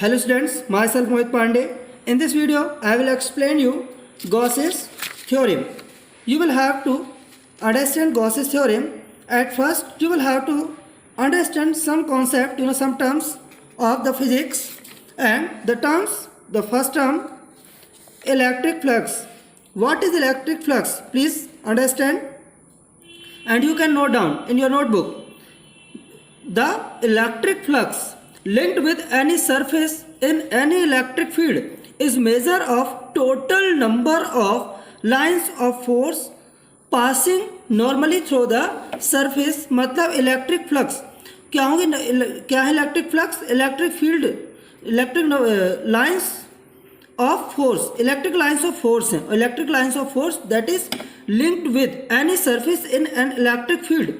Hello students, myself Mohit Pandey. In this video, I will explain you Gauss's theorem. You will have to understand Gauss's theorem. At first, you will have to understand some concept, some terms of the physics and the terms. The first term, electric flux. What is electric flux? Please understand, and you can note down in your notebook. The electric flux linked with any surface in any electric field is measure of total number of lines of force passing normally through the surface. मतलब electric flux क्या होंगे, क्या है electric flux? Electric field, electric lines of force, electric lines of force हैं. Electric lines of force that is linked with any surface in an electric field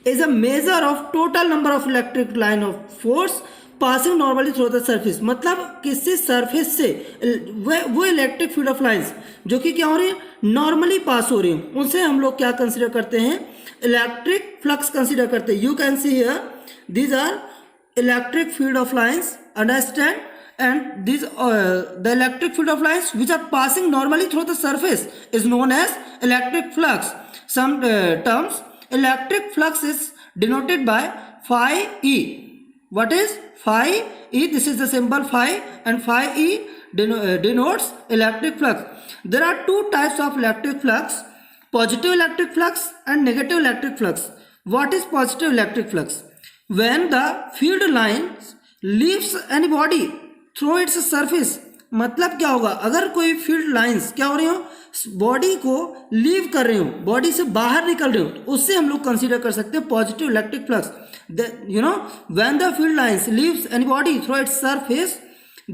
is a measure of total number of electric line of force passing normally through the surface. मतलब किसी surface से वो electric field of lines जो कि क्या हो रही है, नॉर्मली पास हो रही हैं, उनसे हम लोग क्या कंसिडर करते हैं, इलेक्ट्रिक फ्लक्स कंसिडर करते हैं. You can see here these are electric field of lines, understand, and these the electric field of lines which are passing normally through the surface is known as electric flux. Some terms, electric flux is denoted by phi E. What is phi E? This is the symbol phi, and phi E denotes electric flux. There are two types of electric flux: positive electric flux and negative electric flux. What is positive electric flux? When the field lines leaves any body through its surface. मतलब क्या होगा, अगर कोई field lines क्या हो रही हो, body को लीव कर रही हो, बॉडी से बाहर निकल रही हो, तो उससे हम लोग कंसीडर कर सकते हैं positive electric flux. When the field lines leaves any body through its surface,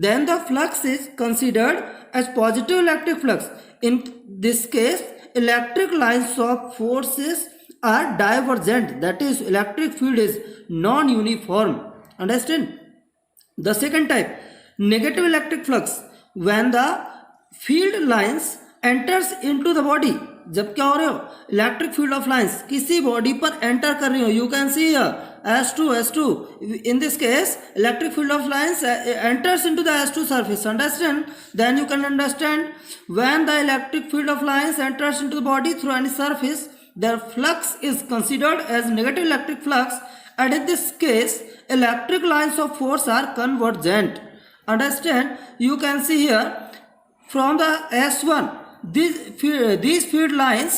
then the flux is considered as positive electric flux. In this case electric lines of forces are divergent, that is electric field is non uniform. Understand? The second type, negative electric flux, when the field lines enters into the body. जब क्या हो रहे हो, electric field of lines किसी body पर enter कर रही हो. You can C S2. In this case, electric field of lines enters into the S2 surface. Understand? Then you can understand when the electric field of lines enters into the body through any surface, their flux is considered as negative electric flux, and in this case, electric lines of force are convergent. Understand? You can see here from the S1, these field lines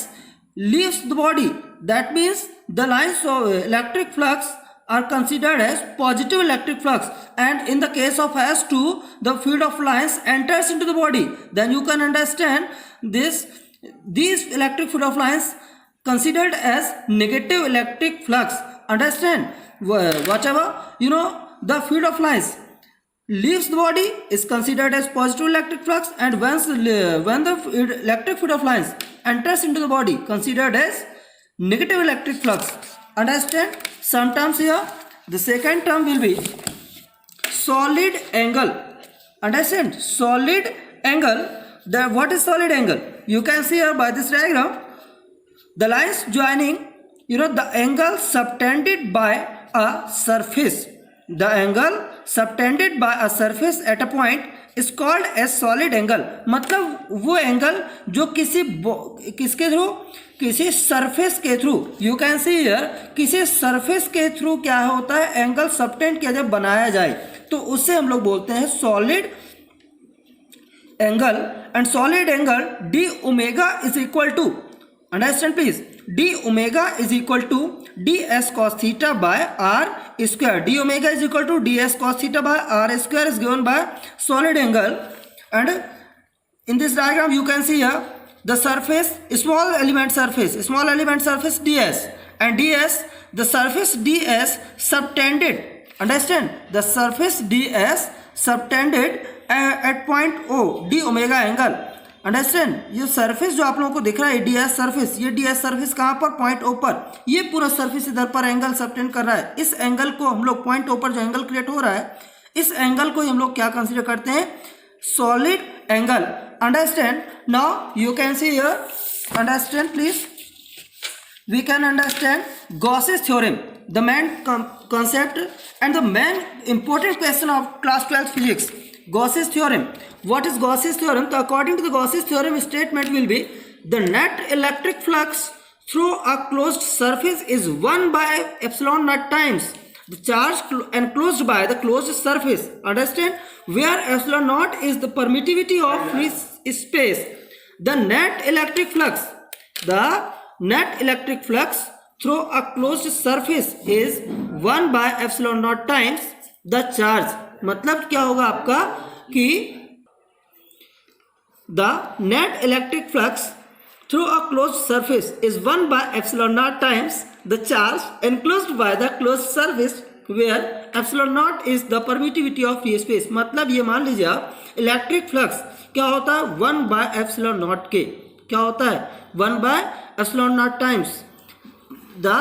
leaves the body. That means the lines of electric flux are considered as positive electric flux, and in the case of S2, the field of lines enters into the body. Then you can understand these electric field of lines considered as negative electric flux. Understand? Whatever the field of lines leaves the body is considered as positive electric flux, and when the electric field of lines enters into the body, considered as negative electric flux. Understand? Sometimes here the second term will be solid angle. Understand? Solid angle. What is solid angle? You can see here by this diagram, the lines joining the angle subtended by a surface. The angle subtended by a surface at a point is called as solid angle. मतलब वो angle जो किसके through, किसी surface के through, you can see here, किसी surface के through क्या होता है, एंगल सबटेंड किया जब बनाया जाए तो उससे हम लोग बोलते हैं solid angle. And solid angle d omega is equal to, understand please, d omega is equal to ds cos theta by r square. d omega is equal to ds cos theta by r square is given by solid angle. And in this diagram you can see here the surface, small element surface ds, and ds, the surface ds subtended. Understand? The surface ds subtended at point O, d omega angle. Understand? ये surface जो आप लोगों को दिख रहा है ds surface, ये ds surface कहाँ पर, पॉइंट O पर. ये पूरा सरफेस इधर पर एंगल सबटेंड कर रहा है. इस एंगल को हम लोग पॉइंट O पर जो एंगल क्रिएट हो रहा है, इस एंगल को हम लोग क्या कंसीडर करते हैं, solid angle. Understand? Now you can see here, understand please, we can understand Gauss's theorem, the main concept and the main important question of class 12 physics. Gauss's theorem. What is Gauss's theorem? So according to the Gauss's theorem, statement will be the net electric flux through a closed surface is 1 by epsilon naught times the charge enclosed by the closed surface. Understand? Where epsilon naught is the permittivity of free space. The net electric flux through a closed surface is 1 by epsilon naught times the charge. मतलब क्या होगा आपका कि the net electric flux through a closed surface is 1 by epsilon naught times the charge enclosed by the closed surface where epsilon naught is the permittivity of free space. मतलब ये मान लीजिए आप इलेक्ट्रिक फ्लक्स क्या होता है 1 by epsilon naught के क्या होता है 1 by epsilon naught times the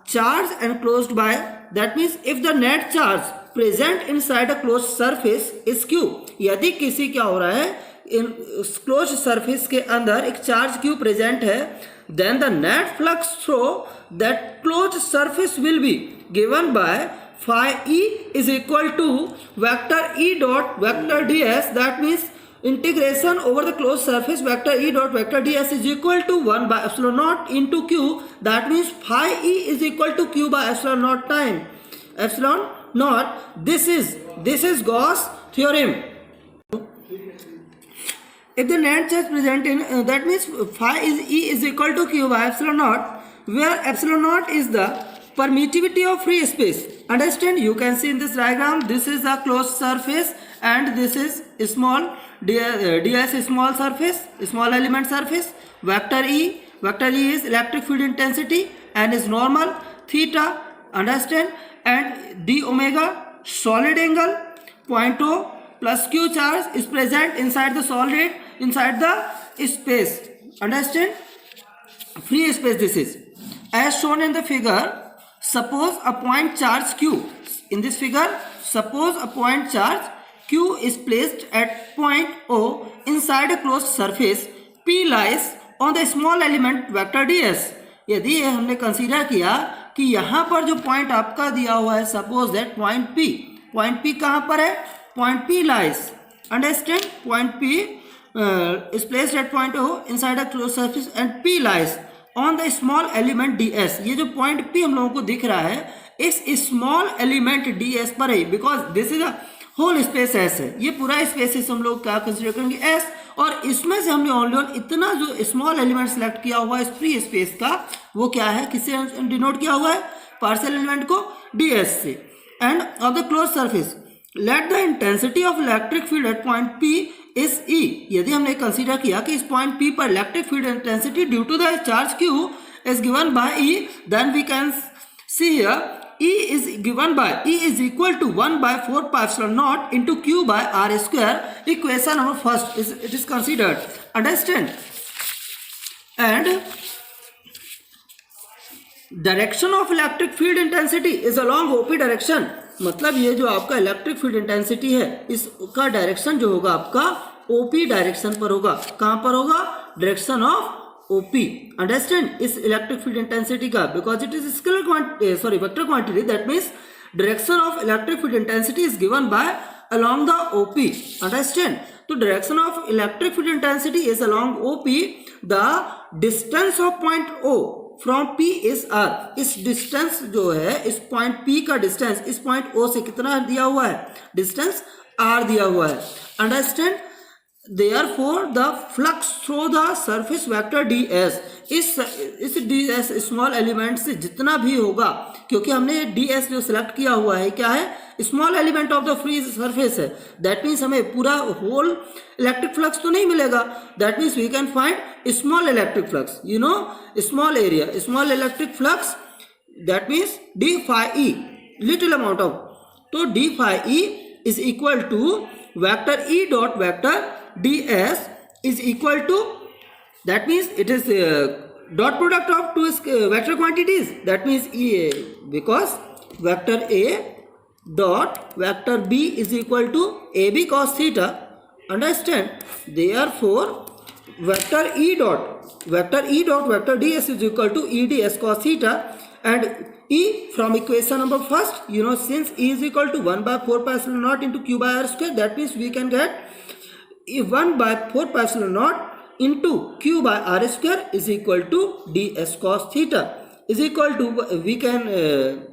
charge enclosed by, that means if the net charge present inside a closed surface is q. यदि किसी क्या हो रहा है इन क्लोज सरफेस के अंदर एक चार्ज क्यू प्रेजेंट है, then the net flux through that close surface will be given by phi e is equal to vector e dot vector ds. That means integration over the closed surface vector e dot vector ds is equal to 1 by epsilon naught into q. That means phi e is equal to q by epsilon naught time epsilon naught. This is Gauss theorem. If the net charge present in that means phi is e is equal to q by epsilon naught, where epsilon naught is the permittivity of free space. Understand? You can see in this diagram, this is a closed surface and this is small ds small surface, small element surface. Vector e is electric field intensity and is normal theta. Understand? And d omega solid angle 0.0 plus q charge is present inside the solid, inside the space. Understand? Free space this is. As shown in the figure, suppose a point charge q. In this figure, suppose a point charge q is placed at point O inside a closed surface. P lies on the small element vector ds. यदि हमने consider किया कि यहाँ पर जो point आपका दिया हुआ है, सपोज दैट पॉइंट P कहाँ पर है? Point P lies. Understand? Point P is placed at point O inside a closed surface and P lies on the small element ds. ये जो point P हम लोगों को दिख रहा है इस small element ds पर है, because this is a whole space S है. ये पूरा स्पेस हम लोग क्या कंसिडर करेंगे S, और इसमें से हमने ओनली इतना जो स्मॉल एलिमेंट सेलेक्ट किया हुआ है इस फ्री स्पेस का, वो क्या है, किससे डिनोट किया हुआ है? पार्शियल एलिमेंट को ds से. End of the close surface let the intensity of electric field at point P is E. यदि हमने कंसीडर किया कि इस पॉइंट P पर electric field intensity due to the charge Q is given by E, then we can see here E is equal to 1 by 4 pi epsilon naught into Q by R square. Equation number first it is considered. Understand? And direction of electric field intensity is along OP direction. मतलब ये जो आपका electric field intensity है इसका direction जो होगा आपका OP direction पर होगा. कहाँ पर होगा? Direction of OP. Understand? इस इलेक्ट्रिक फील्ड इंटेंसिटी का, because it is scalar quantity, vector quantity, that means direction of electric field intensity is given by along the OP. Understand? तो direction of electric field intensity is along OP. The distance of point O from P is R. इस distance जो है इस point P का distance इस point O से कितना दिया हुआ है? डिस्टेंस R दिया हुआ है. Understand? Therefore, the flux through the surface vector ds इस ds स्मॉल एलिमेंट से जितना भी होगा, क्योंकि हमने ds जो सिलेक्ट किया हुआ है क्या है? Small element of the free surface है. दैट मीन्स हमें पूरा होल इलेक्ट्रिक फ्लक्स तो नहीं मिलेगा. That means we can find small electric flux, you know, small area, small electric flux. That means d phi e, little amount of. तो d phi e is equal to vector E dot vector ds is equal to, that means it is dot product of two vector quantities. That means E, because vector A dot vector B is equal to AB cos theta. Understand? Therefore, vector E dot vector ds is equal to EDS cos theta. And E from equation number first, you know, since E is equal to 1 by 4 pi epsilon naught into Q by R square, that means we can get 1 by 4 pi epsilon naught into Q by R square is equal to ds cos theta is equal to, we can,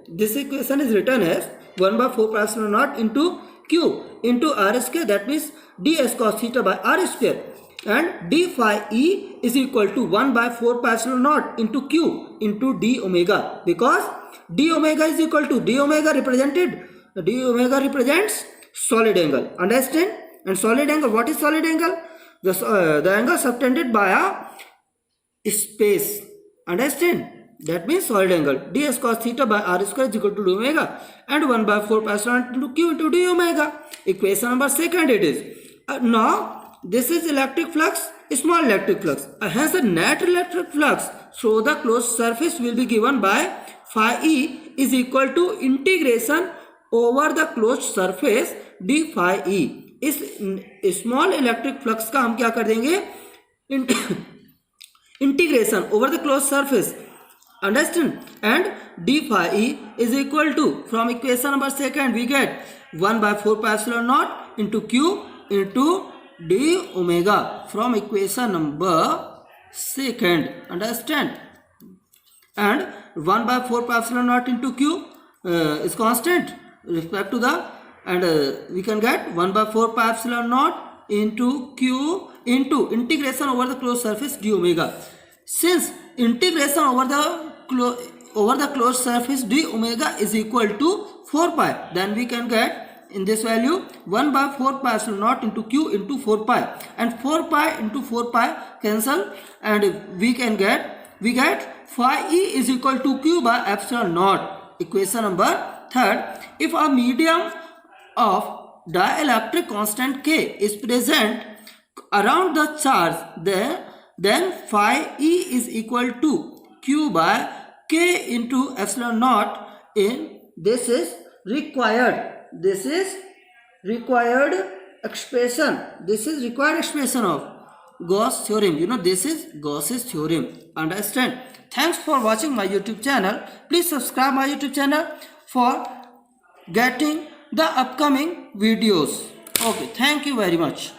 this equation is written as 1 by 4 pi epsilon naught into Q into R square, that means ds cos theta by R square, and d phi E is equal to 1 by 4 pi epsilon naught into Q into d omega, because d omega is equal to d omega represents solid angle, understand? And solid angle, what is solid angle? The angle subtended by a space, understand? That means solid angle. ds cos theta by R square is equal to d omega, and 1 by 4 pi epsilon into Q into d omega. Equation number second it is. Now this is electric flux, small electric flux. Hence the net electric flux through the closed surface will be given by phi E is equal to integration over the closed surface d phi E. इस small electric flux का हम क्या कर देंगे, integration over the close surface, understand? And d phi E is equal to, from equation number second we get 1 by 4 pi epsilon naught into Q into d omega from equation number second, understand? And 1 by 4 pi epsilon naught into Q is constant respect to the, and we can get 1 by 4 pi epsilon naught into Q into integration over the closed surface d omega. Since integration over the closed surface d omega is equal to 4 pi, then we can get in this value 1 by 4 pi epsilon naught into Q into 4 pi, and 4 pi into 4 pi cancel, and we get phi E is equal to Q by epsilon naught. Equation number third, if a medium of dielectric constant K is present around the charge, then phi E is equal to Q by K into epsilon naught. In this is required expression. This is required expression of Gauss theorem. You know, this is Gauss's theorem, understand? Thanks for watching my YouTube channel. Please subscribe my YouTube channel for getting the upcoming videos. Okay, thank you very much.